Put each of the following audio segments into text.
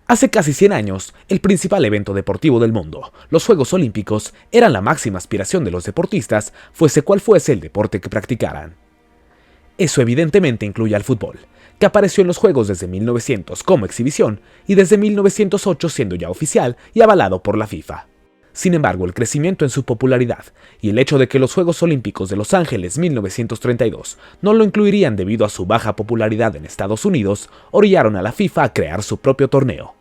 Hace casi 100 años, el principal evento deportivo del mundo, los Juegos Olímpicos, eran la máxima aspiración de los deportistas, fuese cual fuese el deporte que practicaran. Eso evidentemente incluye al fútbol, que apareció en los Juegos desde 1900 como exhibición y desde 1908 siendo ya oficial y avalado por la FIFA. Sin embargo, el crecimiento en su popularidad y el hecho de que los Juegos Olímpicos de Los Ángeles 1932 no lo incluirían debido a su baja popularidad en Estados Unidos, orillaron a la FIFA a crear su propio torneo.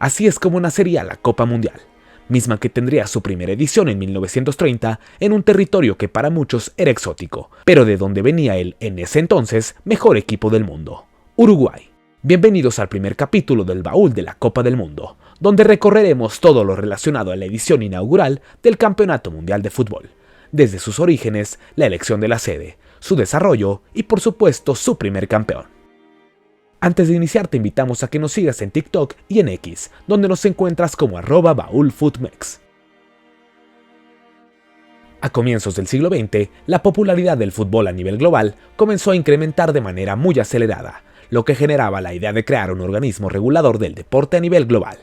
Así es como nacería la Copa Mundial, misma que tendría su primera edición en 1930 en un territorio que para muchos era exótico, pero de donde venía el, en ese entonces, mejor equipo del mundo, Uruguay. Bienvenidos al primer capítulo del Baúl de la Copa del Mundo, donde recorreremos todo lo relacionado a la edición inaugural del Campeonato Mundial de Fútbol, desde sus orígenes, la elección de la sede, su desarrollo y por supuesto su primer campeón. Antes de iniciar te invitamos a que nos sigas en TikTok y en X, donde nos encuentras como @baulfootmex. A comienzos del siglo XX, la popularidad del fútbol a nivel global comenzó a incrementar de manera muy acelerada, lo que generaba la idea de crear un organismo regulador del deporte a nivel global.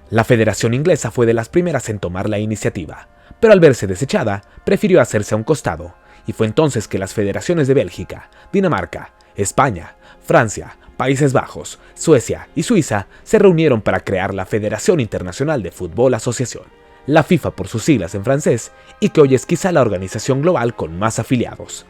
La Federación Inglesa fue de las primeras en tomar la iniciativa, pero al verse desechada, prefirió hacerse a un costado, y fue entonces que las federaciones de Bélgica, Dinamarca, España, Francia, Países Bajos, Suecia y Suiza se reunieron para crear la Federación Internacional de Fútbol Asociación, la FIFA por sus siglas en francés, y que hoy es quizá la organización global con más afiliados.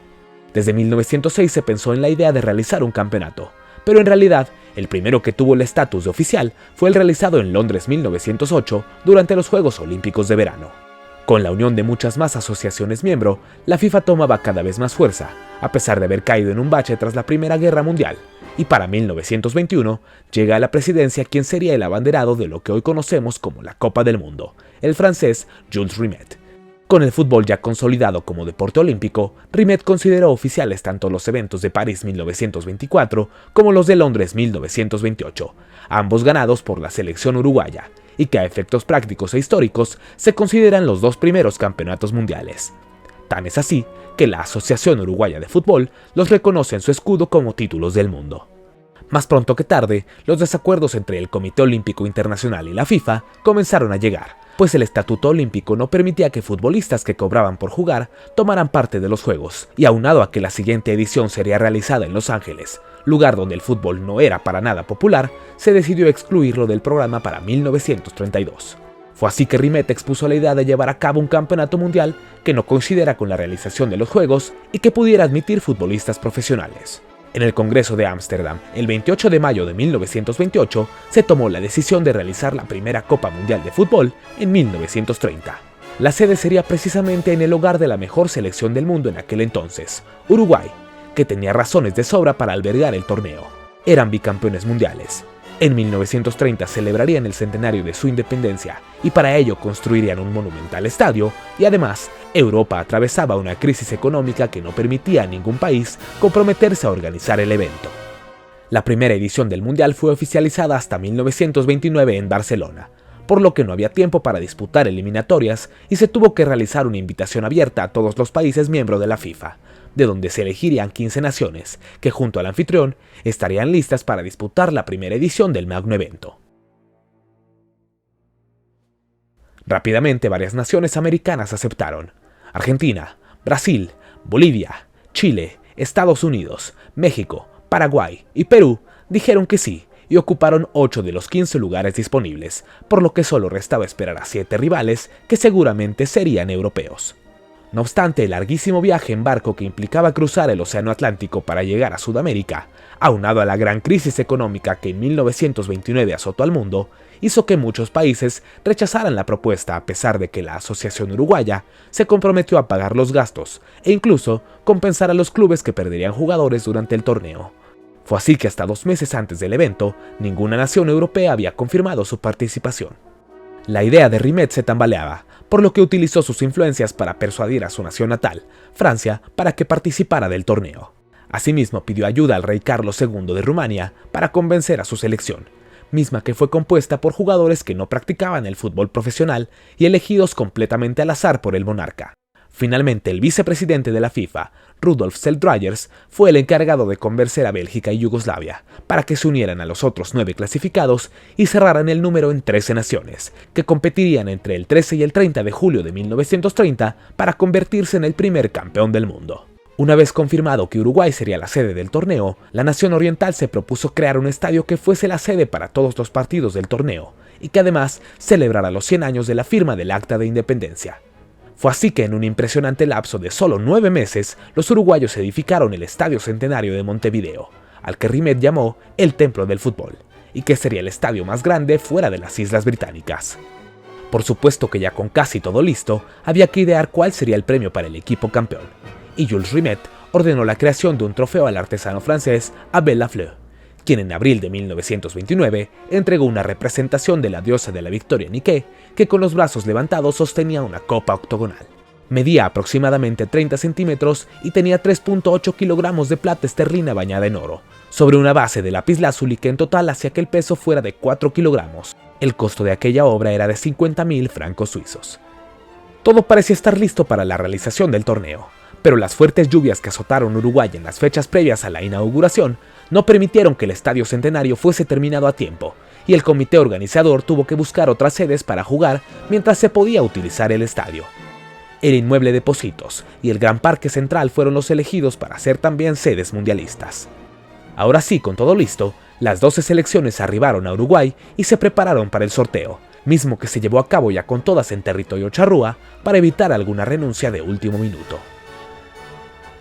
Desde 1906 se pensó en la idea de realizar un campeonato, pero en realidad, el primero que tuvo el estatus de oficial fue el realizado en Londres 1908 durante los Juegos Olímpicos de Verano. Con la unión de muchas más asociaciones miembro, la FIFA tomaba cada vez más fuerza, a pesar de haber caído en un bache tras la Primera Guerra Mundial, y para 1921 llega a la presidencia quien sería el abanderado de lo que hoy conocemos como la Copa del Mundo, el francés Jules Rimet. Con el fútbol ya consolidado como deporte olímpico, Rimet consideró oficiales tanto los eventos de París 1924 como los de Londres 1928, ambos ganados por la selección uruguaya, y que a efectos prácticos e históricos se consideran los dos primeros campeonatos mundiales. Tan es así que la Asociación Uruguaya de Fútbol los reconoce en su escudo como títulos del mundo. Más pronto que tarde, los desacuerdos entre el Comité Olímpico Internacional y la FIFA comenzaron a llegar, pues el Estatuto Olímpico no permitía que futbolistas que cobraban por jugar tomaran parte de los Juegos, y aunado a que la siguiente edición sería realizada en Los Ángeles, lugar donde el fútbol no era para nada popular, se decidió excluirlo del programa para 1932. Fue así que Rimet expuso la idea de llevar a cabo un campeonato mundial que no coincidera con la realización de los Juegos y que pudiera admitir futbolistas profesionales. En el Congreso de Ámsterdam, el 28 de mayo de 1928, se tomó la decisión de realizar la primera Copa Mundial de Fútbol en 1930. La sede sería precisamente en el hogar de la mejor selección del mundo en aquel entonces, Uruguay, que tenía razones de sobra para albergar el torneo. Eran bicampeones mundiales. En 1930 celebrarían el centenario de su independencia y para ello construirían un monumental estadio y además Europa atravesaba una crisis económica que no permitía a ningún país comprometerse a organizar el evento. La primera edición del Mundial fue oficializada hasta 1929 en Barcelona, por lo que no había tiempo para disputar eliminatorias y se tuvo que realizar una invitación abierta a todos los países miembros de la FIFA, de donde se elegirían 15 naciones, que junto al anfitrión estarían listas para disputar la primera edición del magno evento. Rápidamente varias naciones americanas aceptaron. Argentina, Brasil, Bolivia, Chile, Estados Unidos, México, Paraguay y Perú dijeron que sí y ocuparon 8 de los 15 lugares disponibles, por lo que solo restaba esperar a 7 rivales que seguramente serían europeos. No obstante, el larguísimo viaje en barco que implicaba cruzar el Océano Atlántico para llegar a Sudamérica, aunado a la gran crisis económica que en 1929 azotó al mundo, hizo que muchos países rechazaran la propuesta a pesar de que la Asociación Uruguaya se comprometió a pagar los gastos e incluso compensar a los clubes que perderían jugadores durante el torneo. Fue así que hasta 2 meses antes del evento, ninguna nación europea había confirmado su participación. La idea de Rimet se tambaleaba, por lo que utilizó sus influencias para persuadir a su nación natal, Francia, para que participara del torneo. Asimismo, pidió ayuda al rey Carlos II de Rumania para convencer a su selección, misma que fue compuesta por jugadores que no practicaban el fútbol profesional y elegidos completamente al azar por el monarca. Finalmente, el vicepresidente de la FIFA, Rudolf Seldryers, fue el encargado de convencer a Bélgica y Yugoslavia para que se unieran a los otros 9 clasificados y cerraran el número en 13 naciones, que competirían entre el 13 y el 30 de julio de 1930 para convertirse en el primer campeón del mundo. Una vez confirmado que Uruguay sería la sede del torneo, la nación oriental se propuso crear un estadio que fuese la sede para todos los partidos del torneo y que además celebrara los 100 años de la firma del Acta de Independencia. Fue así que en un impresionante lapso de solo 9 meses, los uruguayos edificaron el Estadio Centenario de Montevideo, al que Rimet llamó el Templo del Fútbol, y que sería el estadio más grande fuera de las Islas Británicas. Por supuesto que ya con casi todo listo, había que idear cuál sería el premio para el equipo campeón, y Jules Rimet ordenó la creación de un trofeo al artesano francés Abel Lafleur, quien en abril de 1929 entregó una representación de la diosa de la victoria Nike, que con los brazos levantados sostenía una copa octogonal. Medía aproximadamente 30 centímetros y tenía 3.8 kilogramos de plata esterlina bañada en oro, sobre una base de lapislázuli que en total hacía que el peso fuera de 4 kilogramos. El costo de aquella obra era de 50.000 francos suizos. Todo parecía estar listo para la realización del torneo, pero las fuertes lluvias que azotaron Uruguay en las fechas previas a la inauguración no permitieron que el Estadio Centenario fuese terminado a tiempo, y el comité organizador tuvo que buscar otras sedes para jugar mientras se podía utilizar el estadio. El inmueble de Pocitos y el Gran Parque Central fueron los elegidos para ser también sedes mundialistas. Ahora sí, con todo listo, las 12 selecciones arribaron a Uruguay y se prepararon para el sorteo, mismo que se llevó a cabo ya con todas en territorio charrúa para evitar alguna renuncia de último minuto.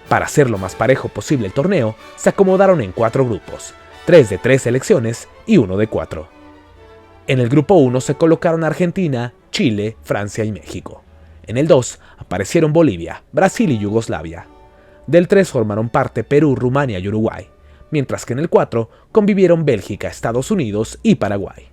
Para hacer lo más parejo posible el torneo, se acomodaron en 4 grupos, 3 de 3 selecciones y 1 de 4. En el grupo 1 se colocaron Argentina, Chile, Francia y México. En el 2 aparecieron Bolivia, Brasil y Yugoslavia. Del 3 formaron parte Perú, Rumania y Uruguay, mientras que en el 4 convivieron Bélgica, Estados Unidos y Paraguay.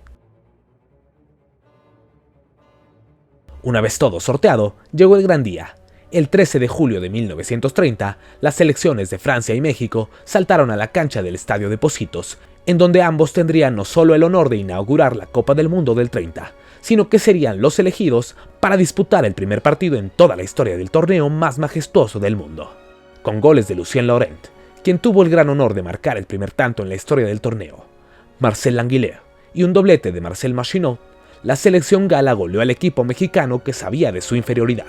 Una vez todo sorteado, llegó el gran día. El 13 de julio de 1930, las selecciones de Francia y México saltaron a la cancha del Estadio de Pocitos, en donde ambos tendrían no solo el honor de inaugurar la Copa del Mundo del 30, sino que serían los elegidos para disputar el primer partido en toda la historia del torneo más majestuoso del mundo. Con goles de Lucien Laurent, quien tuvo el gran honor de marcar el primer tanto en la historia del torneo, Marcel Languillet y un doblete de Marcel Machinot, la selección gala goleó al equipo mexicano que sabía de su inferioridad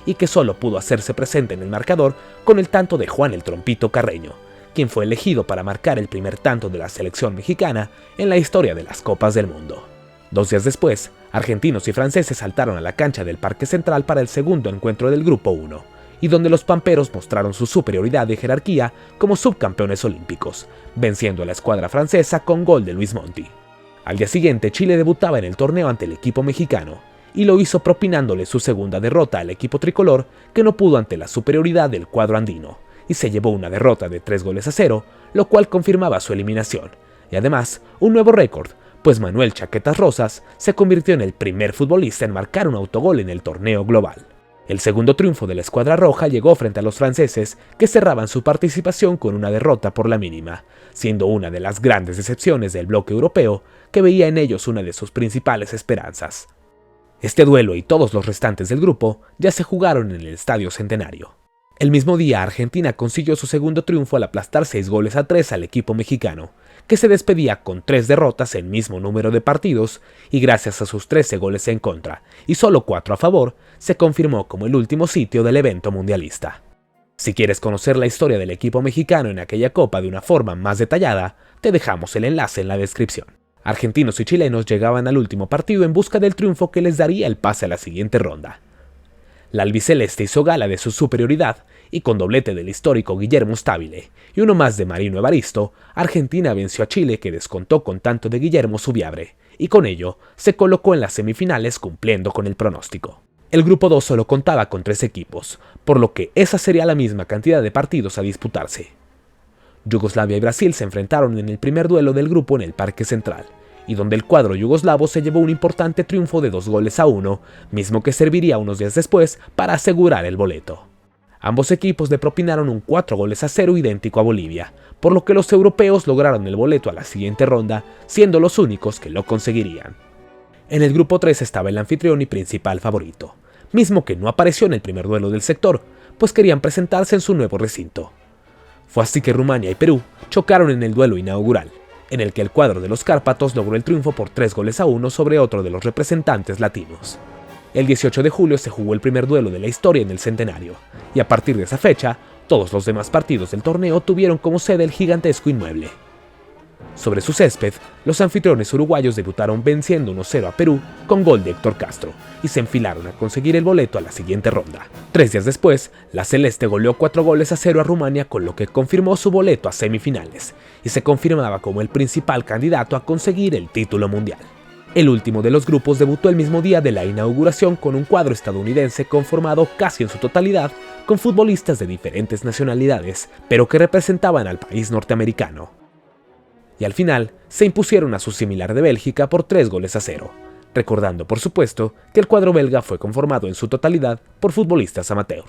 y que solo pudo hacerse presente en el marcador con el tanto de Juan el Trompito Carreño, quien fue elegido para marcar el primer tanto de la selección mexicana en la historia de las Copas del Mundo. 2 días después, argentinos y franceses saltaron a la cancha del Parque Central para el segundo encuentro del Grupo 1, y donde los pamperos mostraron su superioridad de jerarquía como subcampeones olímpicos, venciendo a la escuadra francesa con gol de Luis Monti. Al día siguiente, Chile debutaba en el torneo ante el equipo mexicano, y lo hizo propinándole su segunda derrota al equipo tricolor, que no pudo ante la superioridad del cuadro andino, y se llevó una derrota de 3-0, lo cual confirmaba su eliminación, y además un nuevo récord, pues Manuel Chaquetas Rosas se convirtió en el primer futbolista en marcar un autogol en el torneo global. El segundo triunfo de la escuadra roja llegó frente a los franceses, que cerraban su participación con una derrota por la mínima, siendo una de las grandes decepciones del bloque europeo, que veía en ellos una de sus principales esperanzas. Este duelo y todos los restantes del grupo ya se jugaron en el Estadio Centenario. El mismo día, Argentina consiguió su segundo triunfo al aplastar 6-3 al equipo mexicano, que se despedía con 3 derrotas en mismo número de partidos, y gracias a sus 13 goles en contra y solo 4 a favor, se confirmó como el último sitio del evento mundialista. Si quieres conocer la historia del equipo mexicano en aquella copa de una forma más detallada, te dejamos el enlace en la descripción. Argentinos y chilenos llegaban al último partido en busca del triunfo que les daría el pase a la siguiente ronda. La albiceleste hizo gala de su superioridad y con doblete del histórico Guillermo Stabile y uno más de Marino Evaristo, Argentina venció a Chile, que descontó con tanto de Guillermo Zubiabre, y con ello se colocó en las semifinales cumpliendo con el pronóstico. El grupo 2 solo contaba con 3 equipos, por lo que esa sería la misma cantidad de partidos a disputarse. Yugoslavia y Brasil se enfrentaron en el primer duelo del grupo en el Parque Central, y donde el cuadro yugoslavo se llevó un importante triunfo de 2-1, mismo que serviría unos días después para asegurar el boleto. Ambos equipos le propinaron un 4-0 idéntico a Bolivia, por lo que los europeos lograron el boleto a la siguiente ronda, siendo los únicos que lo conseguirían. En el grupo 3 estaba el anfitrión y principal favorito, mismo que no apareció en el primer duelo del sector, pues querían presentarse en su nuevo recinto. Fue así que Rumania y Perú chocaron en el duelo inaugural, en el que el cuadro de los Cárpatos logró el triunfo por 3-1 sobre otro de los representantes latinos. El 18 de julio se jugó el primer duelo de la historia en el Centenario, y a partir de esa fecha, todos los demás partidos del torneo tuvieron como sede el gigantesco inmueble. Sobre su césped, los anfitriones uruguayos debutaron venciendo 1-0 a Perú con gol de Héctor Castro y se enfilaron a conseguir el boleto a la siguiente ronda. 3 días después, la Celeste goleó 4-0 a Rumania, con lo que confirmó su boleto a semifinales y se confirmaba como el principal candidato a conseguir el título mundial. El último de los grupos debutó el mismo día de la inauguración con un cuadro estadounidense conformado casi en su totalidad con futbolistas de diferentes nacionalidades, pero que representaban al país norteamericano. Y al final se impusieron a su similar de Bélgica por 3-0, recordando por supuesto que el cuadro belga fue conformado en su totalidad por futbolistas amateur.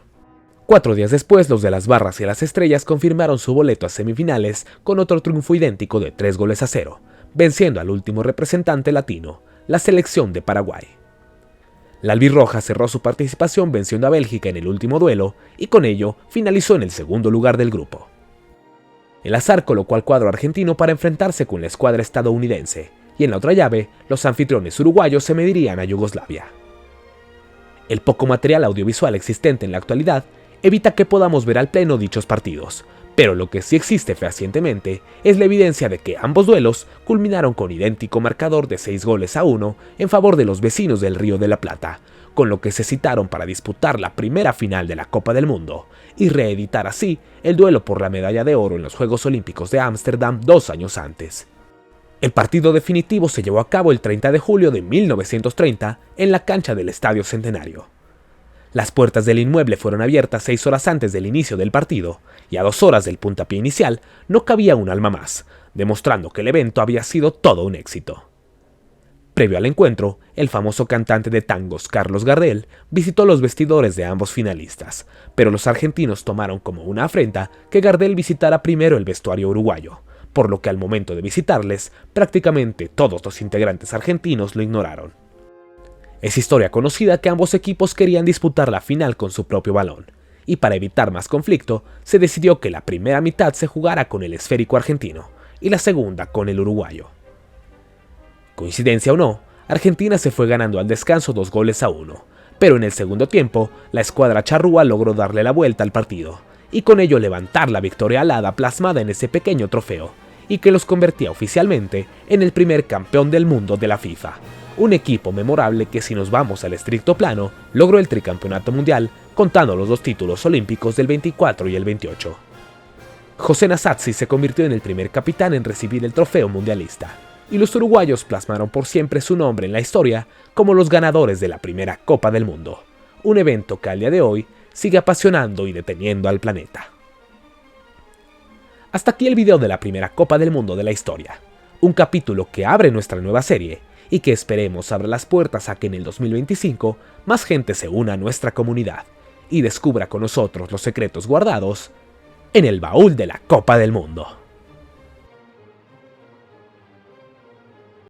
4 días después, los de las Barras y las Estrellas confirmaron su boleto a semifinales con otro triunfo idéntico de 3-0, venciendo al último representante latino, la selección de Paraguay. La albirroja cerró su participación venciendo a Bélgica en el último duelo y con ello finalizó en el segundo lugar del grupo. El azar colocó al cuadro argentino para enfrentarse con la escuadra estadounidense, y en la otra llave, los anfitriones uruguayos se medirían a Yugoslavia. El poco material audiovisual existente en la actualidad evita que podamos ver al pleno dichos partidos, pero lo que sí existe fehacientemente es la evidencia de que ambos duelos culminaron con idéntico marcador de 6-1 en favor de los vecinos del Río de la Plata, con lo que se citaron para disputar la primera final de la Copa del Mundo y reeditar así el duelo por la medalla de oro en los Juegos Olímpicos de Ámsterdam 2 años antes. El partido definitivo se llevó a cabo el 30 de julio de 1930 en la cancha del Estadio Centenario. Las puertas del inmueble fueron abiertas 6 horas antes del inicio del partido, y a 2 horas del puntapié inicial no cabía un alma más, demostrando que el evento había sido todo un éxito. Previo al encuentro, el famoso cantante de tangos Carlos Gardel visitó los vestidores de ambos finalistas, pero los argentinos tomaron como una afrenta que Gardel visitara primero el vestuario uruguayo, por lo que al momento de visitarles, prácticamente todos los integrantes argentinos lo ignoraron. Es historia conocida que ambos equipos querían disputar la final con su propio balón, y para evitar más conflicto, se decidió que la primera mitad se jugara con el esférico argentino y la segunda con el uruguayo. Coincidencia o no, Argentina se fue ganando al descanso 2-1, pero en el segundo tiempo, la escuadra charrúa logró darle la vuelta al partido, y con ello levantar la victoria alada plasmada en ese pequeño trofeo, y que los convertía oficialmente en el primer campeón del mundo de la FIFA. Un equipo memorable que, si nos vamos al estricto plano, logró el tricampeonato mundial, contando los 2 títulos olímpicos del 24 y el 28. José Nasazzi se convirtió en el primer capitán en recibir el trofeo mundialista, y los uruguayos plasmaron por siempre su nombre en la historia como los ganadores de la primera Copa del Mundo, un evento que al día de hoy sigue apasionando y deteniendo al planeta. Hasta aquí el video de la primera Copa del Mundo de la historia, un capítulo que abre nuestra nueva serie y que esperemos abra las puertas a que en el 2025 más gente se una a nuestra comunidad y descubra con nosotros los secretos guardados en el baúl de la Copa del Mundo.